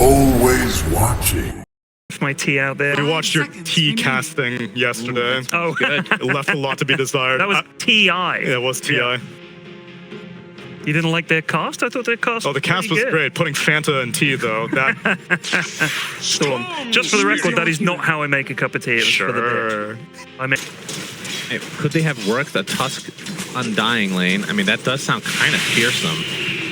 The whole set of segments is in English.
always watching. My tea out there. We watched your tea casting yesterday. Oh, good. It left a lot to be desired. That was TI. Yeah, it was TI. Yeah. You didn't like their cast? I thought their cast. Oh, the cast was good. great. Putting Fanta in tea, though. That. Just for the record, that is not how I make a cup of tea. It was for the Sure. bit. I mean, Hey, could they have worked the Tusk Undying lane? I mean, that does sound kind of fearsome.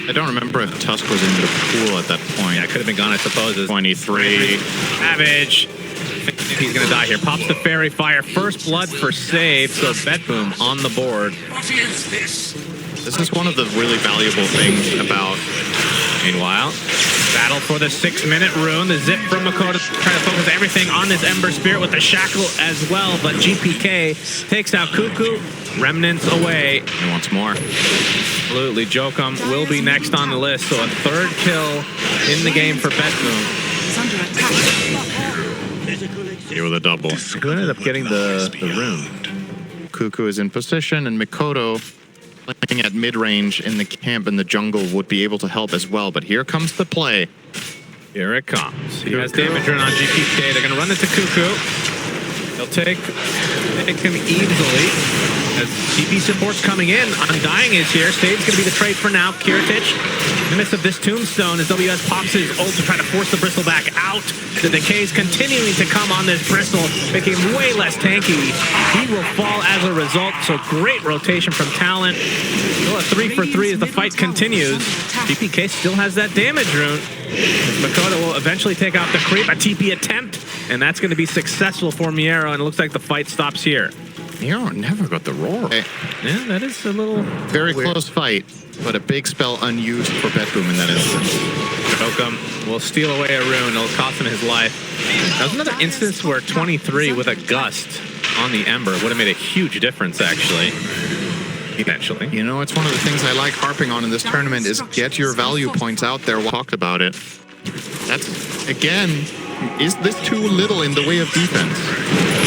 I don't remember if Tusk was in the pool at that point. Yeah, it could have been gone, I suppose. 23. Savage. He's going to die here. Pops the Fairy Fire. First blood for save. So BetBoom on the board. What is this? This is one of the really valuable things about... Meanwhile, battle for the 6-minute rune. The zip from Makoto trying to focus everything on this Ember Spirit with the shackle as well. But GPK takes out Cuckoo. Remnants away. He wants more. Absolutely. Jokum will be next on the list. So a third kill in the game for BetBoom. Here with a double. Who ended up getting the rune? Cuckoo is in position, and Mikoto playing at mid-range in the camp in the jungle would be able to help as well. But here comes the play. Here it comes. He has damage run on GPK. They're going to run into Cuckoo. He'll take him easily. As TP support's coming in, Undying is here. Save's going to be the trade for now. Kiritich, in the midst of this tombstone, as WS pops his ult to try to force the Bristle back out. The decay's continuing to come on this Bristle, making him way less tanky. He will fall as a result, so great rotation from Talon. Still a 3 for 3 as the fight continues. GPK still has that damage rune. Makoto will eventually take out the creep, a TP attempt, and that's going to be successful for Miero, and it looks like the fight stops here. Miero never got the roar. Yeah, that is a little Very close fight, but a big spell unused for BetBoom in that instance. Jokum will steal away a rune. It'll cost him his life. That was another instance where 23 with a gust on the Ember would have made a huge difference, actually. Eventually. You know, it's one of the things I like harping on in this tournament is get your value points out there. We talked about it. That's, again, is this too little in the way of defense?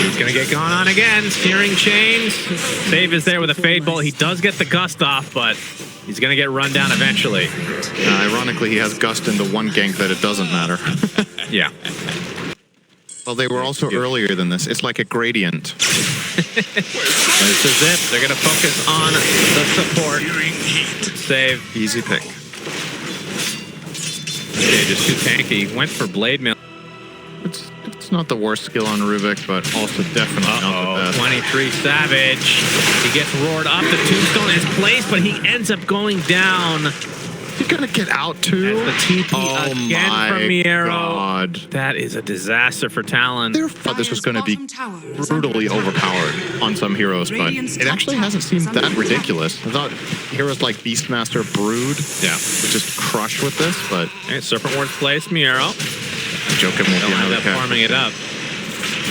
He's going to get gone on again. Steering chains. Save is there with a Fade Bolt. He does get the Gust off, but he's going to get run down eventually. Ironically, he has Gust in the one gank that it doesn't matter. Yeah. Well, they were also earlier than this. It's like a gradient. There's the zip. They're going to focus on the support. Save. Easy pick. Okay, just too tanky. Went for Blade Mail. It's not the worst skill on Rubik, but also definitely not the best. 23 Savage. He gets roared up. The tombstone is placed, but he ends up going down. He's gonna get out too. The TP again from Miero. God. That is a disaster for Talon. I thought this was going to be brutally overpowered on some heroes, but it actually hasn't seemed that ridiculous. I thought heroes like Beastmaster Brood would just crush with this, but... Okay, Serpent Ward's placed, Miero. Jokum will be They'll end another up character. farming it up.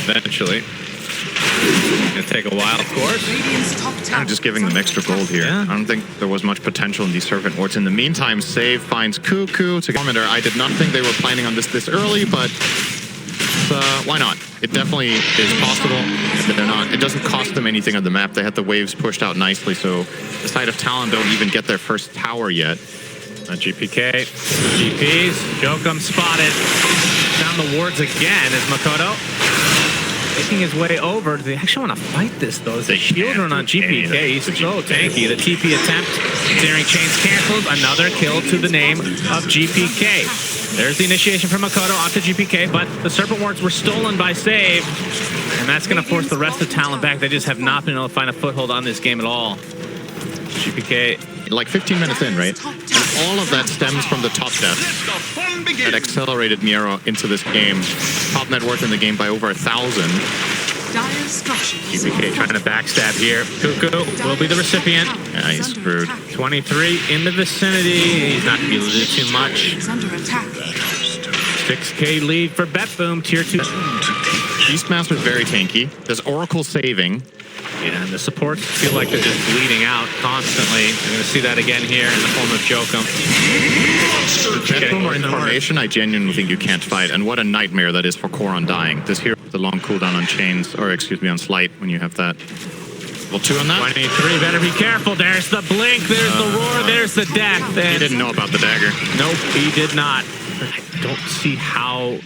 Eventually. Gonna take a while, of course. I'm just giving them extra gold here. Yeah. I don't think there was much potential in these Serpent Wards. In the meantime, Save finds Cuckoo to Commander. I did not think they were planning on this early, but why not? It definitely is possible. If they're not, it doesn't cost them anything on the map. They had the waves pushed out nicely, so the side of Talon don't even get their first tower yet. GPK, GPs, Jokum spotted. Found the wards again as Makoto making his way over. Do they actually want to fight this, though? There's a shield run on GPK. He's so tanky. The TP attempt. Steering chains canceled. Another kill to the name of GPK. There's the initiation from Makoto onto GPK, but the Serpent Wards were stolen by Save. And that's going to force the rest of Talon back. They just have not been able to find a foothold on this game at all. GPK. Like 15 minutes in, right? And all of that stems from the top death that accelerated Miero into this game. Top net worth in the game by over 1,000. GPK trying to backstab here. Cuckoo will be the recipient. Yeah, he's screwed. 23 in the vicinity. He's not going to be able to do too much. 6K lead for BetBoom, tier 2. Beastmaster's very tanky. There's Oracle saving. Yeah, and the supports feel like they're just bleeding out constantly. We're going to see that again here in the form of Jokum. BetBoom or information, I genuinely think you can't fight. And what a nightmare that is for Core Undying. This hero with the long cooldown on chains, or excuse me, on Slight when you have that. Well, 2 on that. 23, better be careful. There's the blink, there's the roar, there's the death. He didn't know about the dagger. Nope, he did not. I don't see how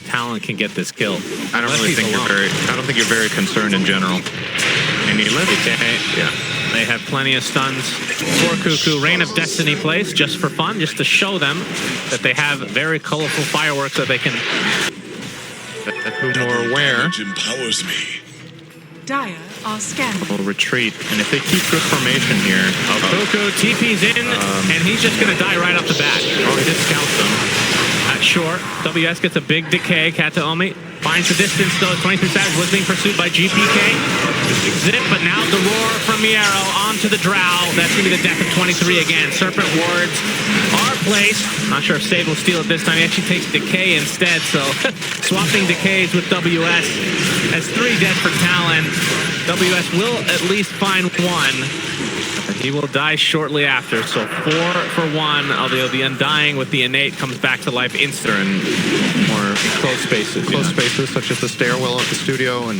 Talon can get this kill. I don't really think I don't think you're very concerned in general. And he lives. Yeah. They have plenty of stuns for Cuckoo. Reign of Destiny plays just for fun, just to show them that they have very colorful fireworks that they can. More aware. empowers me. Dire are scanning. Will retreat, and if they keep good formation here, Cuckoo TP's in, and he's just gonna die right off the bat. oh, he did scout them. At short, WS gets a big decay. Kataomi finds the distance though. 23 Savage was being pursued by GPK. Zip, but now the roar from Miero onto the Drow. That's gonna be the death of 23 again. Serpent wards are placed. Not sure if Save will steal it this time. He actually takes decay instead, so swapping decays with WS. That's 3 dead for Talon. WS will at least find 1. He will die shortly after, so 4 for 1, although the Undying with the Innate comes back to life instant. And more close spaces. Close spaces such as the stairwell of the studio and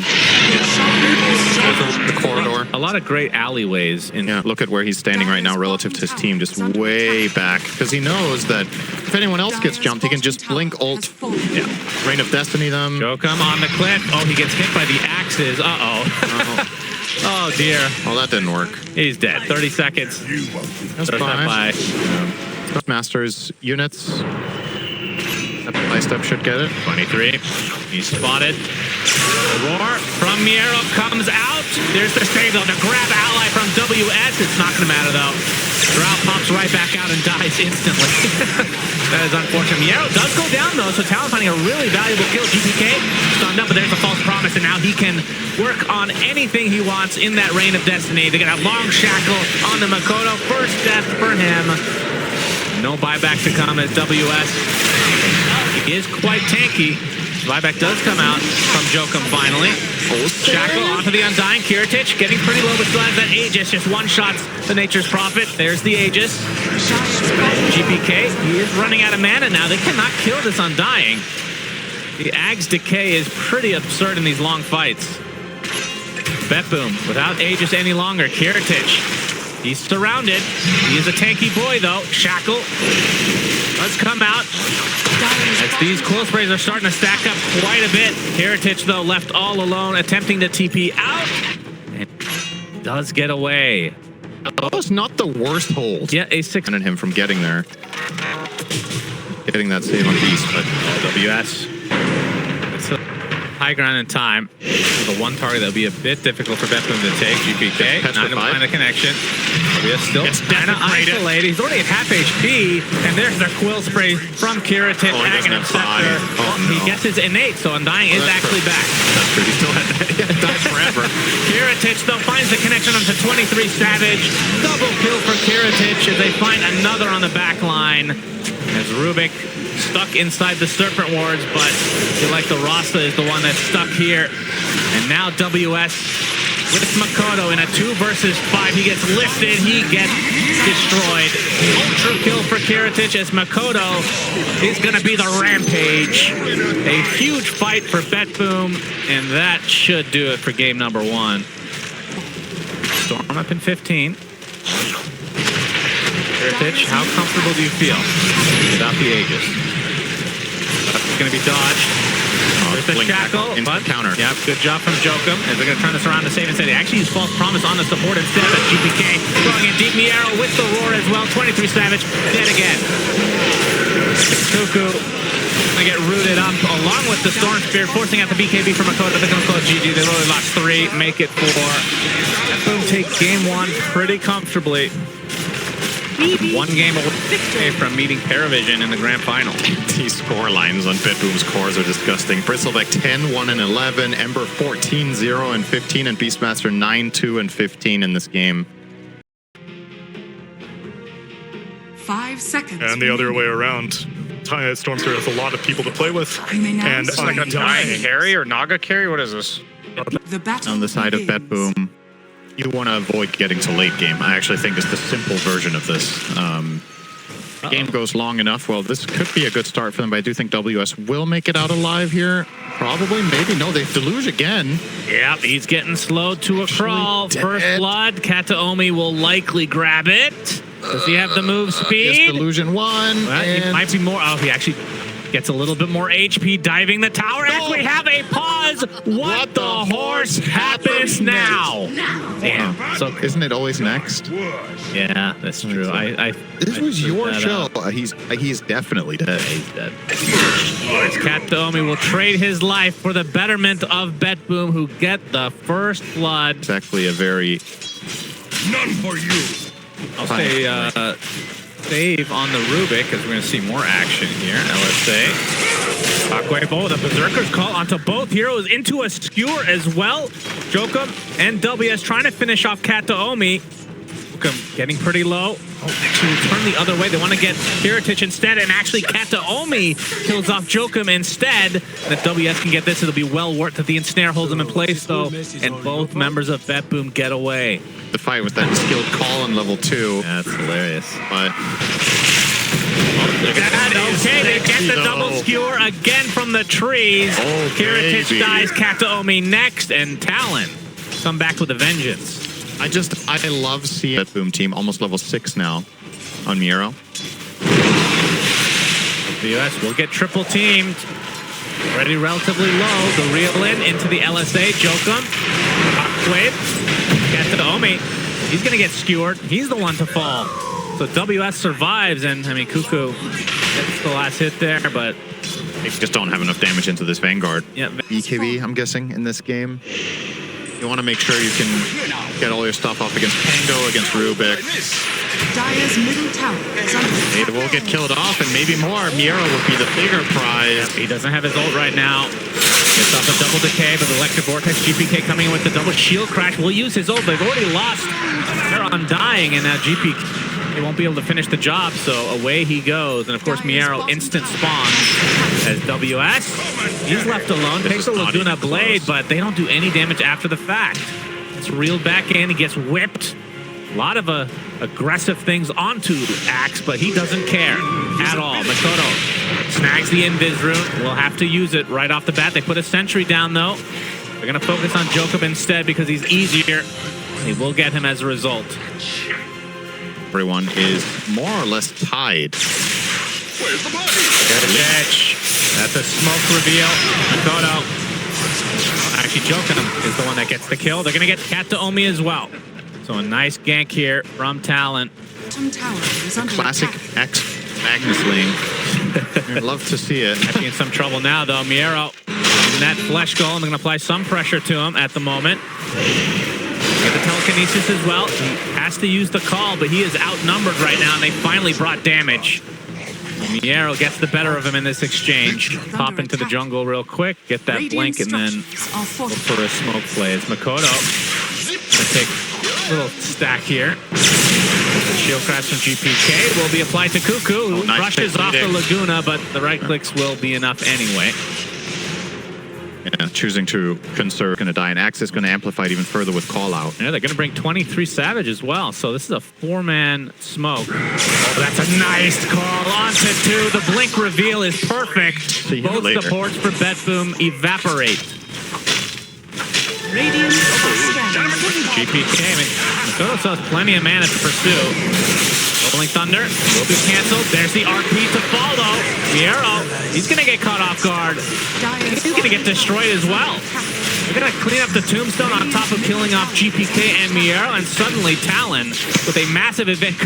the corridor. A lot of great alleyways. Yeah, look at where he's standing right now relative to his team, just way back. Because he knows that if anyone else gets jumped, he can just blink ult. Yeah. Reign of Destiny them. Jokum on the cliff. Oh, he gets hit by the axes. Uh-oh. Oh, dear. Well, that didn't work. He's dead. 30 seconds. That's fine. Masters units. Step should get it. 23. He's spotted. The roar from Miero comes out. There's the save though. The grab ally from WS. It's not going to matter though. Drow pops right back out and dies instantly. That is unfortunate. Miero does go down though, so Talon finding a really valuable kill. GPK stunned up, but there's a false promise, and now he can work on anything he wants in that Reign of Destiny. They got a long shackle on the Makoto. First death for him. No buyback to come as WS is quite tanky. Buyback does come out from Jokum finally. Shackle onto the Undying. Kiritich getting pretty low, but still has that Aegis. Just one-shots the Nature's Prophet. There's the Aegis. GPK, he is running out of mana now. They cannot kill this Undying. The Ag's decay is pretty absurd in these long fights. BetBoom without Aegis any longer. Kiritich. He's surrounded. He is a tanky boy, though. Shackle does come out. As these close sprays are starting to stack up quite a bit. Heritage, though, left all alone, attempting to TP out. And does get away. That was not the worst hold. Yeah, A6. Prevented him from getting there. Getting that save on Beast, but WS. It's a high ground in time. The one target that will be a bit difficult for BetBoom to take. GPK, not going to find a connection. WS still kind of isolated. He's already at half HP, and there's the quill spray from Kiritich. Oh, he doesn't have five. Oh, He no. gets his innate, so Undying is actually back. That's true. He still had that. He died forever. Kiritich, though, finds the connection onto 23 Savage. Double kill for Kiritich as they find another on the back line. As Rubik stuck inside the Serpent Wards, but I feel like the Rasta is the one that's stuck here. And now WS with Makoto in a 2 versus 5. He gets lifted, he gets destroyed. Ultra kill for Kiritich as Makoto is going to be the rampage. A huge fight for BetBoom, and that should do it for game number 1. Storm up in 15. Kiritich, how comfortable do you feel without the Aegis? It's going to be dodged. There's the shackle, but counter. Yeah, good job from Jokum. As they're going to turn this around to save instead. They actually use false promise on the support instead. That's GPK throwing in deep Miero with the roar as well. 23 Savage, dead again. Cuckoo going to get rooted up along with the Storm Spear, forcing out the BKB from Makoto. They're going to close GG. They literally lost 3, make it 4. BetBoom take game 1 pretty comfortably. 1 game away from meeting Paravision in the grand final. These score lines on BetBoom's cores are disgusting. Bristleback 10-1-11, Ember 14-0-15, and Beastmaster 9-2-15 in this game. 5 seconds. And the other way around. Stormster has a lot of people to play with. You may now And start like a your dying phase. Carry or Naga carry? What is this? The battle On the side of begins. BetBoom, you want to avoid getting to late game. I actually think it's the simple version of this. The game goes long enough. Well, this could be a good start for them, but I do think WS will make it out alive here. Probably, maybe. No, they deluge again. Yep, he's getting slowed to a crawl. dead. First blood. Kataomi will likely grab it. Does he have the move Yes, speed? delusion 1. Well, he and might be more. Oh, he actually Gets a little bit more HP, diving the tower as we have a pause. What the horse happens now? Damn. So Isn't it always next? yeah, that's true. This was your show. He's definitely dead. He's dead. Kataomi will trade his life for the betterment of BetBoom, who get the first blood. Exactly a very... None for you. I'll say save on the Rubik, because we're going to see more action here. LSA. Akwebo, the Berserker's call onto both heroes into a skewer as well. Jokum and WS trying to finish off Kataomi. Jokum getting pretty low. Oh, actually, we'll turn the other way. They want to get Kiritich instead, and actually Kataomi kills off Jokum instead. And if WS can get this, it'll be well worth it. The ensnare holds them in place, though, and both members of BetBoom get away. The fight with that skilled call on level 2. Yeah, that's hilarious. But... okay, they get the double skewer again from the trees. Oh, Kiritich baby. dies, Kataomi next, and Talon come back with a vengeance. I love seeing BetBoom Team almost level 6 now on Miro. The US will get triple teamed. Already relatively low. The reel into the LSA. Jokum. Wave. Kataomi. He's going to get skewered. He's the one to fall. So WS survives, and I mean, Cuckoo gets the last hit there, but They just don't have enough damage into this Vanguard. yeah. BKB, I'm guessing, in this game. You want to make sure you can get all your stuff off against Pango, against Rubik. Dire's middle tower is under They will get killed off, and maybe more. Miro would be the bigger prize. He doesn't have his ult right now. Gets off a double decay, but the Electric Vortex GPK coming in with the double shield crash will use his ult. They've already lost. They're undying, and now GPK, they won't be able to finish the job, so away he goes. And of course, Miero instant spawns as WS. He's left alone. Takes a Laguna Blade, but they don't do any damage after the fact. It's reeled back in. He gets whipped. A lot of aggressive things onto Axe, but he doesn't care at all. Makoto snags the Invis rune. We'll have to use it right off the bat. They put a sentry down, though. They're going to focus on Jokum instead because he's easier. They will get him as a result. Everyone is more or less tied. That's a smoke reveal. Makoto. Actually, Jokum is the one that gets the kill. They're going to get Kataomi as well. So a nice gank here from Talon. bottom tower is under Classic attack. X Magnus Lane. I'd love to see it. Might be in some trouble now, though. Miero in that flesh golem. They're going to apply some pressure to him at the moment. Get the telekinesis as well. He has to use the call, but he is outnumbered right now, and they finally brought damage. Miero gets the better of him in this exchange. Pop into the jungle real quick, get that blink, and then look for a smoke play. It's Makoto. Gonna take a little stack here. The shield crash from GPK will be applied to Cuckoo, who brushes off the Laguna, but the right clicks will be enough anyway. Yeah, choosing to conserve, going to die, and Axe is going to amplify it even further with call out. Yeah, they're going to bring 23 Savage as well, so this is a 4-man smoke. Oh, that's a nice call onto 2. The blink reveal is perfect. Both supports for BetBoom evaporate. Radiant GPK, I mean, Makoto still has plenty of mana to pursue. Rolling Thunder will be canceled. There's the RP to follow. Miero, he's going to get caught off guard. He's going to get destroyed as well. They're going to clean up the tombstone on top of killing off GPK and Miero, and suddenly Talon, with a massive event,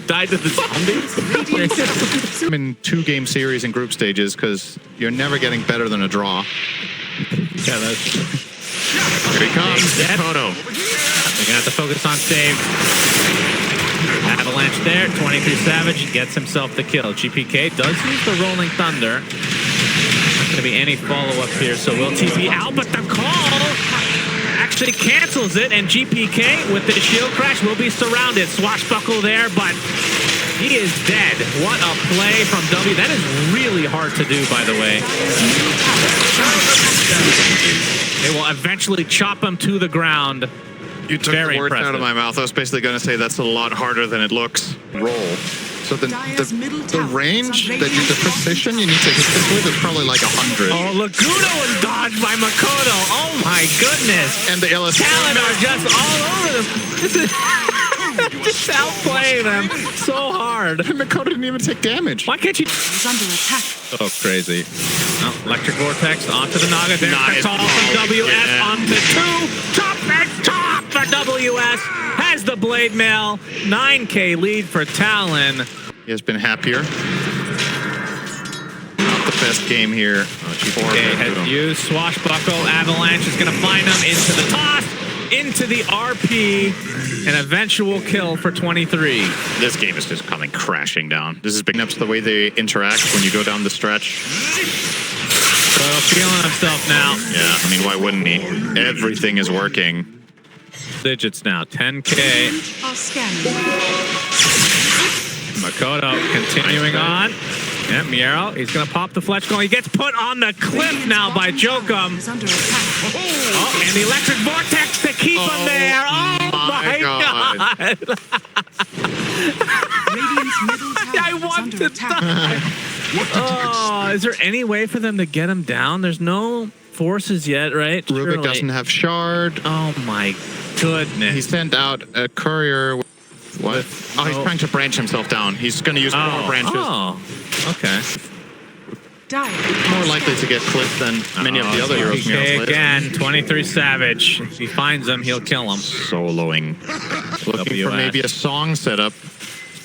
died to the zombies. I'm in 2-game series and group stages because you're never getting better than a draw. Yeah, that's... Here he comes. Makoto. They're going to have to focus on save. Avalanche there. 23 Savage gets himself the kill. GPK does use the Rolling Thunder. Not going to be any follow-up here, so we'll TP out, but the call actually cancels it, and GPK with the shield crash will be surrounded. Swashbuckle there, but he is dead. What a play from W. That is really hard to do, by the way. They will eventually chop him to the ground. You took Very the words impressive. out of my mouth. I was basically going to say that's a lot harder than it looks. Roll. So the range that you, the precision you need to hit this with is probably like 100. Oh, Laguna was dodged by Makoto. Oh my goodness. And the LS Talon are just all over them. This is Just outplaying them so hard. Makoto didn't even take damage. Why can't you? Is under attack. Oh, crazy. Oh, Electric Vortex onto the Naga. There's Nice. the call from WS Yeah. onto 2. Top and top for WS. Has the blade mail. 9K lead for Talon. He has been happier. Not the best game here. Okay, has used Swashbuckle. Avalanche is going to find him into the toss, into the RP, an eventual kill for 23. This game is just coming crashing down. This is big enough to the way they interact when you go down the stretch. So feeling himself now. Yeah, I mean, why wouldn't he? Everything is working. Digits now, 10K. Are scanning. Makoto continuing on. Yeah, Miero, he's going to pop the Fletch goal. He gets put on the cliff now by Jokum. Is under attack. Oh, and the Electric Vortex to keep him there. Oh my God. Radiant's middle tower I is want under to attack. die. Oh, is there any way for them to get him down? There's no forces yet, right? Rubik Surely. doesn't have shard. Oh my goodness. He sent out a courier. What? Oh, he's trying to branch himself down. He's going to use more branches. Oh, okay. Dire. More likely to get clipped than many of the other heroes. Okay, again, 23 Savage. If he finds him, he'll kill him. Soloing. Looking for maybe a song setup.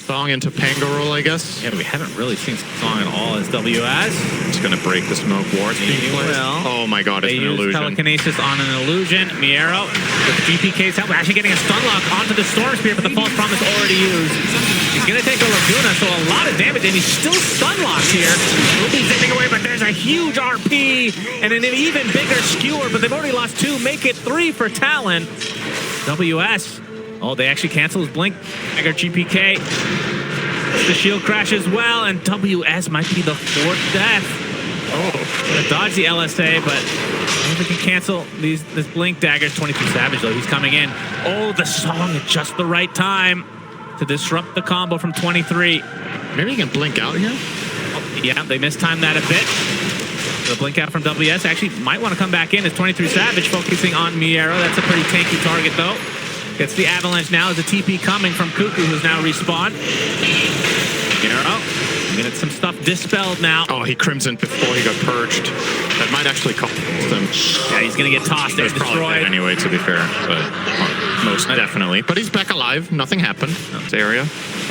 Song into Pango roll, I guess. Yeah, we haven't really seen Song at all as WS. It's going to break the smoke wars. Oh my God, it's They an use illusion. telekinesis on an illusion. Miero with GPK's help, actually getting a stun lock onto the Storm Spear, but the False Promise already used. He's going to take a Laguna, so a lot of damage, and he's still stun locked here. Ruby's zipping away, but there's a huge RP and an even bigger skewer, but they've already lost 2, make it 3 for Talon. WS. Oh, they actually cancel his blink. Dagger GPK. The shield crash as well, and WS might be the 4th death. Oh, gonna dodge the LSA, but I don't think he can cancel this blink dagger. 22 Savage though, he's coming in. Oh, the song at just the right time to disrupt the combo from 23. Maybe he can blink out here? Oh, yeah, they mistimed that a bit. The blink out from WS actually might want to come back in as 23 Savage focusing on Miero. That's a pretty tanky target though. Gets the Avalanche now as a TP coming from Cuckoo, who's now respawned. Miero, get some stuff dispelled now. Oh, he crimsoned before he got purged. That might actually cost him. Yeah, he's going to get tossed and destroyed. Anyway, to be fair, but most definitely. But he's back alive. Nothing happened. This area.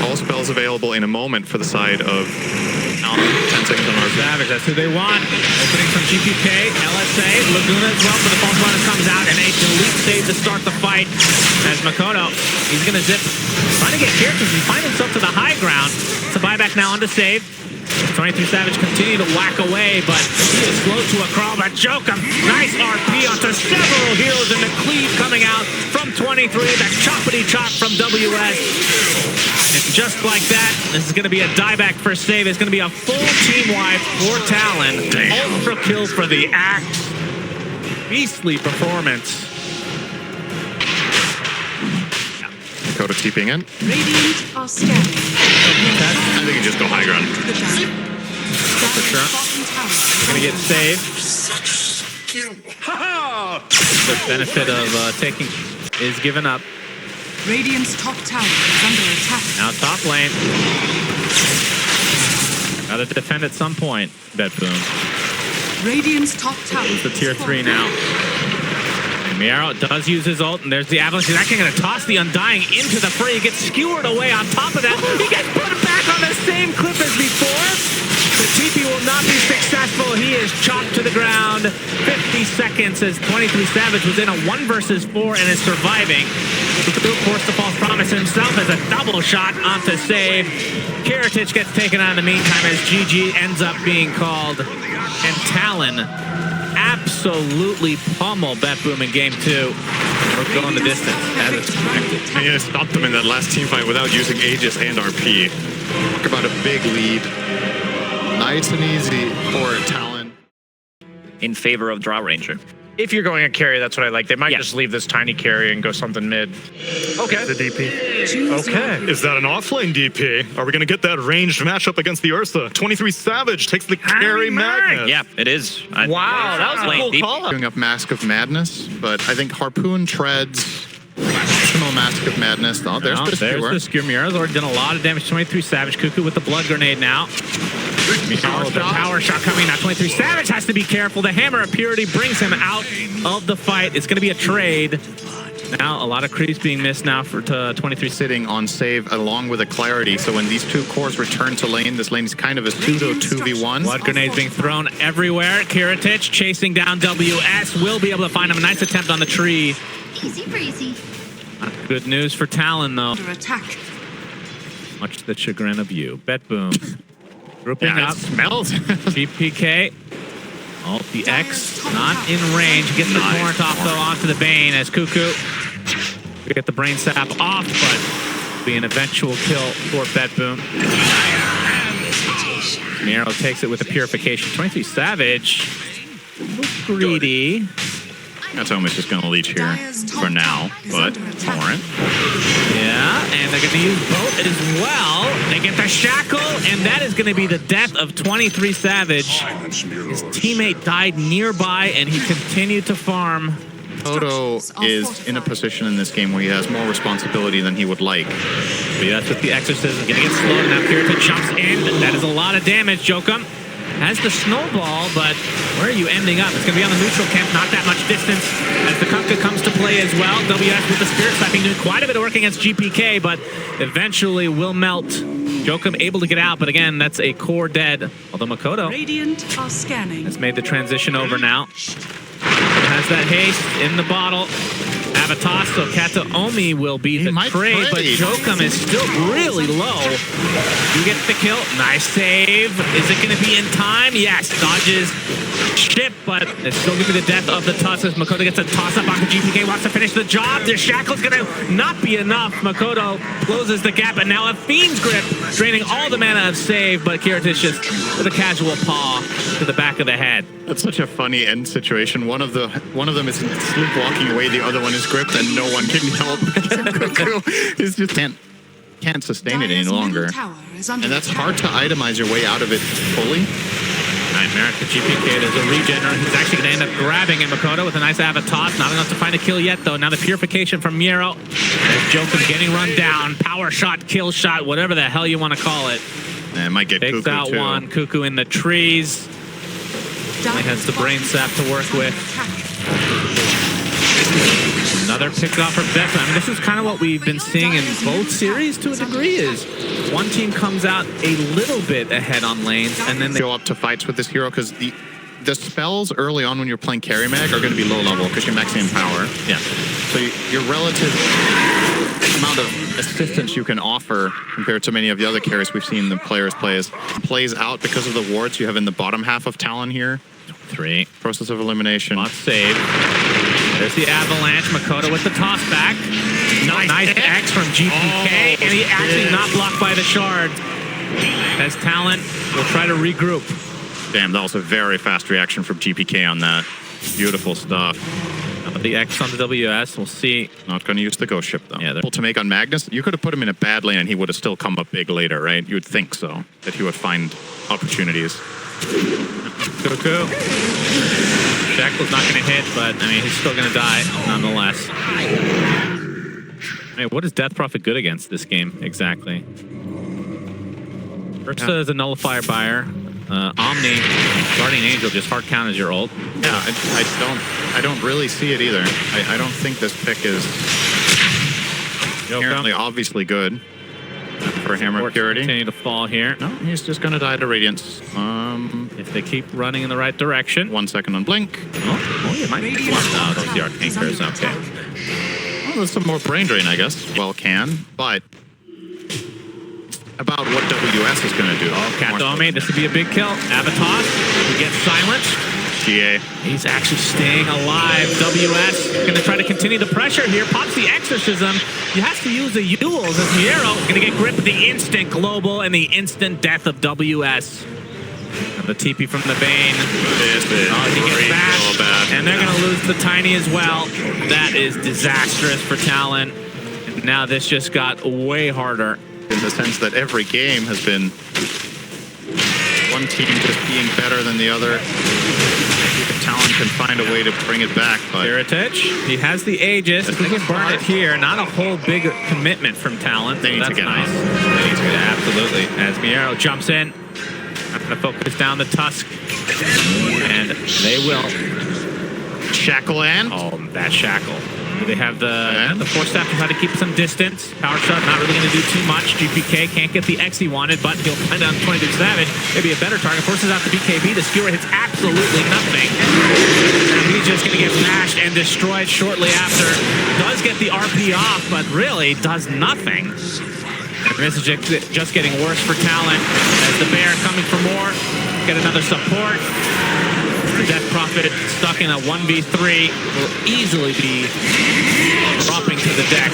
All spells available in a moment for the side of Talon. 10 seconds on our Savage, that's who they want. Opening from GPK, LSA, Laguna as well, but the false runner comes out and a delete save to start the fight. As Makoto, he's going to zip, trying to get characters and find himself to the high ground. It's a buyback now onto save. 23 Savage continue to whack away, but he is slow to a crawl. But Jokum, nice RP onto several heroes, and the cleave coming out from 23. That choppity chop from WS. And just like that, this is going to be a dieback for save. It's going to be a full team wipe for Talon. Ultra kill for the Axe. Beastly performance. Dakota TPing in. Radiant are scanning. I think you just go high ground. To the dire. Dire's sure. bottom tower is Going to under get saved. The benefit of taking is given up. Radiant's top tower is under attack. Now top lane. Got to defend at some point, BetBoom. Radiant's top tower. It's the tier 3 now. And Miero does use his ult, and there's the Avalanche. He's actually going to toss the Undying into the fray. He gets skewered away on top of that. He gets put back on the same clip as before. The TP will not be successful. He is chopped to the ground. 50 seconds as 23 Savage was in a 1 versus 4 and is surviving. Forced to false promise himself as a double shot onto save. Kiritich gets taken out in the meantime as GG ends up being called. And Talon absolutely pummel BetBoom in game 2. We're going the distance as expected. And he stopped them in that last team fight without using Aegis and RP. Talk about a big lead. Nice and easy for Talon. In favor of Draw Ranger. If you're going a carry, that's what I like. They might just leave this tiny carry and go something mid. Okay. The DP. Okay. Is that an offlane DP? Are we going to get that ranged matchup against the Ursa? 23 Savage takes the carry Magnus. Yeah, it is. Wow, that was a cool Deep. call. Doing up Mask of Madness, but I think Harpoon treads Additional Mask of Madness. Oh, there's the There's skewer. the skewer. Mira's already done a lot of damage. 23 Savage. Cuckoo with the blood grenade now. Power The power shot coming now. 23 Savage has to be careful. The Hammer of Purity brings him out of the fight. It's going to be a trade. Now, a lot of creeps being missed now for 23 Sitting on save along with a Clarity. So when these two cores return to lane, this lane is kind of a pseudo 2v1. Blood grenades being thrown everywhere. Kiritich chasing down WS. Will be able to find him. A nice attempt on the tree. Easy breezy. Not good news for Talon, though. Under attack. Much to the chagrin of you. BetBoom. Grouping Yeah, up. it smells. GPK. Oh, the X not in range. Gets the torrent off, though, onto the Bane as Cuckoo. We get the brain sap off, but be an eventual kill for BetBoom. Miro takes it with the purification. 23 Savage. A little greedy. That's almost just going to leech here for now, but Torrent. Yeah, and they're going to use boat as well. They get the shackle, and that is going to be the death of 23 Savage. His teammate died nearby, and he continued to farm. Toto is in a position in this game where he has more responsibility than he would like. But that's with the Exorcism. Going to get slowed, and now Kirita jumps in. That is a lot of damage, Jokum. Has the snowball, but where are you ending up? It's going to be on the neutral camp, not that much distance as the Kafka comes to play as well. WS with the Spirit Slapping doing quite a bit of work against GPK, but eventually will melt. Jokum able to get out, but again, that's a core dead. Although Makoto Radiant are scanning. has made the transition over now. Has that haste in the bottle. Avatar, so Kataomi will be the trade, but Jokum is still really low. You get the kill. Nice save. Is it going to be in time? Yes. Dodges ship, but it's still going to be the death of the toss as Makoto gets a toss-up onto GPK, wants to finish the job. The shackle's going to not be enough. Makoto closes the gap, and now a Fiend's Grip, draining all the mana of save, but Kiritich just with a casual paw to the back of the head. That's such a funny end situation. One of them is sleepwalking away, the other one is gripped, and no one can help. He just can't sustain it any longer. And that's hard to itemize your way out of it fully. Nightmare to GPK. There's a regener. He's actually going to end up grabbing it. Makoto with a nice avatar. Not enough to find a kill yet, though. Now the purification from Miro. Jokum getting run down. Power shot, kill shot, whatever the hell you want to call it. And it might get Takes Cuckoo out too. one. Cuckoo in the trees. He has the brain sap to work with. Another pick off for BetBoom. I mean, this is kind of what we've been seeing in both series to a degree, is one team comes out a little bit ahead on lanes, and then they Go up to fights with this hero because the spells early on when you're playing carry mag are going to be low level because you're maxing in power. yeah. So your relative amount of assistance you can offer compared to many of the other carries we've seen the players plays out because of the wards you have in the bottom half of Talon here. 3. Process of elimination. Must save. There's the avalanche. Makoto with the toss back. Nice X from GPK, and he actually not blocked by the shard. As Talon will try to regroup. Damn, that was a very fast reaction from GPK on that. Beautiful stuff. The X on the WS, we'll see. Not going to use the ghost ship though. Yeah, Able to make on Magnus, you could have put him in a bad lane and he would have still come up big later, right? You would think so, that he would find opportunities. Cuckoo. Shackle's not going to hit, but I mean, he's still going to die nonetheless. I mean, what is Death Prophet good against this game exactly? Ursa is a nullifier buyer. Omni, Guardian Angel just hard count as your ult. Yeah, I don't really see it either. I don't think this pick is inherently obviously good for Hammer of Purity. Continue to fall here. No, he's just going to die to Radiance. If they keep running in the right direction. 1 second on Blink. Oh, you might be no, those the Arcane Curse. Okay. Well, there's some more brain drain, I guess. Well, can, but about what WS is going to do. Oh, Kataomi, this would be a big kill. Avatar, he gets silenced. GA. He's actually staying alive. WS going to try to continue the pressure here. Pops the Exorcism. He has to use the Yules as Miero going to get gripped with the instant global and the instant death of WS. And the TP from the Bane. He gets back. And they're going to lose the Tiny as well. That is disastrous for Talon. And now this just got way harder. In the sense that every game has been one team just being better than the other. if Talon can find a way to bring it back, but Heritage, he has the Aegis. He can burn it here. Not a whole big commitment from Talon. They need to get nice. off. They need to get absolutely. As Miero jumps in, I'm going to focus down the Tusk, and they will. Shackle and Oh, that shackle. They have the force staff to try to keep some distance. Power shot not really going to do too much. GPK can't get the X he wanted, but he'll find out 22 Savage. Maybe a better target. Forces out the BKB. The skewer hits absolutely nothing. And he's just going to get smashed and destroyed shortly after. Does get the RP off, but really does nothing. And this is just getting worse for Talon as the Bear coming for more. Get another support. The Death Prophet stuck in a 1v3 will easily be dropping to the deck.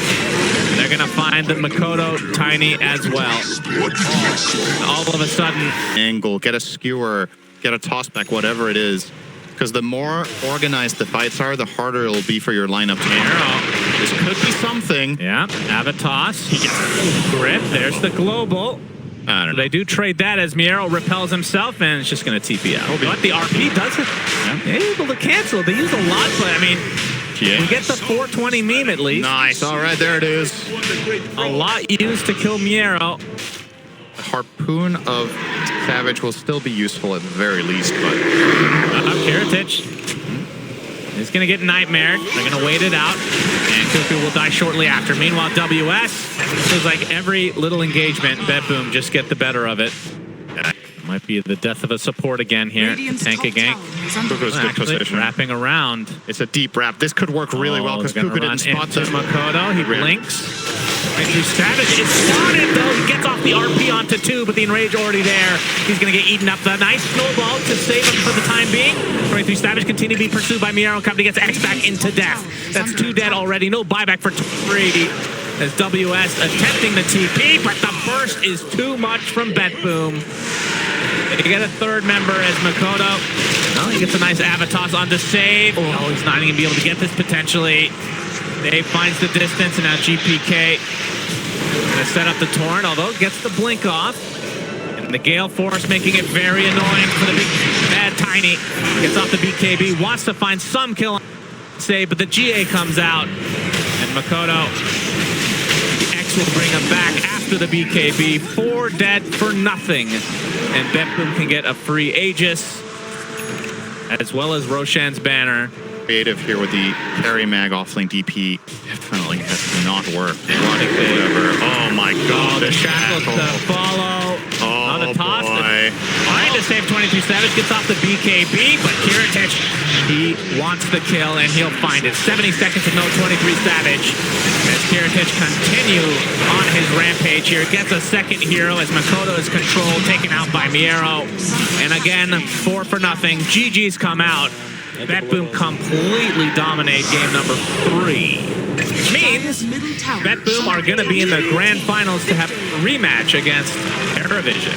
They're going to find the Makoto Tiny as well. All of a sudden, angle, get a skewer, get a toss back, whatever it is. Because the more organized the fights are, the harder it'll be for your lineup to counter. This could be something. yeah, Avatos. He gets grip. There's the global. I don't know. They do trade that as Miero repels himself, and it's just going to TP out. But the RP does it. They're able to cancel. They use a lot, but I mean, we get the 420 meme at least. Nice. All right, there it is. A lot used to kill Miero. The harpoon of Savage will still be useful at the very least, but Heritage is going to get nightmared. They're going to wait it out, and Cuckoo will die shortly after. Meanwhile, WS feels like every little engagement, BetBoom just get the better of it. Might be the death of a support again here. Tank a gank. Cuckoo's good Actually, position. wrapping around. It's a deep wrap. This could work really well because Gonna Cuckoo run didn't spot into them. Makoto. He blinks. Right through Savage. It's spotted though. He gets off the RP onto 2, but the enrage already there. He's going to get eaten up. The nice snowball to save him for the time being. Right through Savage. Continue to be pursued by Miero. Company gets X back into death. That's 2 dead already. No buyback for 3. As WS attempting the TP, but the burst is too much from BetBoom. They get a 3rd member as Makoto. Well, he gets a nice Avatos on the save. Oh, he's not even going to be able to get this potentially. Dave finds the distance, and now GPK going to set up the Torrent, although gets the blink off. And the Gale Force making it very annoying for the big bad Tiny. Gets off the BKB, wants to find some kill save, but the GA comes out. And Makoto, the X will bring him back after the BKB. 4 dead for nothing. And BetBoom can get a free Aegis, as well as Roshan's banner. Creative here with the carry mag offlane DP definitely has not worked. Whatever. Oh my god. The shackle to follow. On the toss. Trying to save 23 Savage. Gets off the BKB, but Kiritich, he wants the kill, and he'll find it. 70 seconds of no 23 Savage. As Kiritich continue on his rampage here. Gets a 2nd hero as Makoto is controlled, taken out by Miero. And again, 4 for nothing. GG's come out. BetBoom completely dominate game number 3. Which means BetBoom are going to be in the grand finals to have a rematch against TerraVision.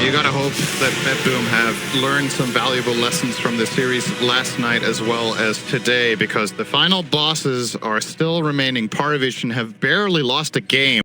You gotta hope that BetBoom have learned some valuable lessons from the series last night as well as today, because the final bosses are still remaining. TerraVision have barely lost a game.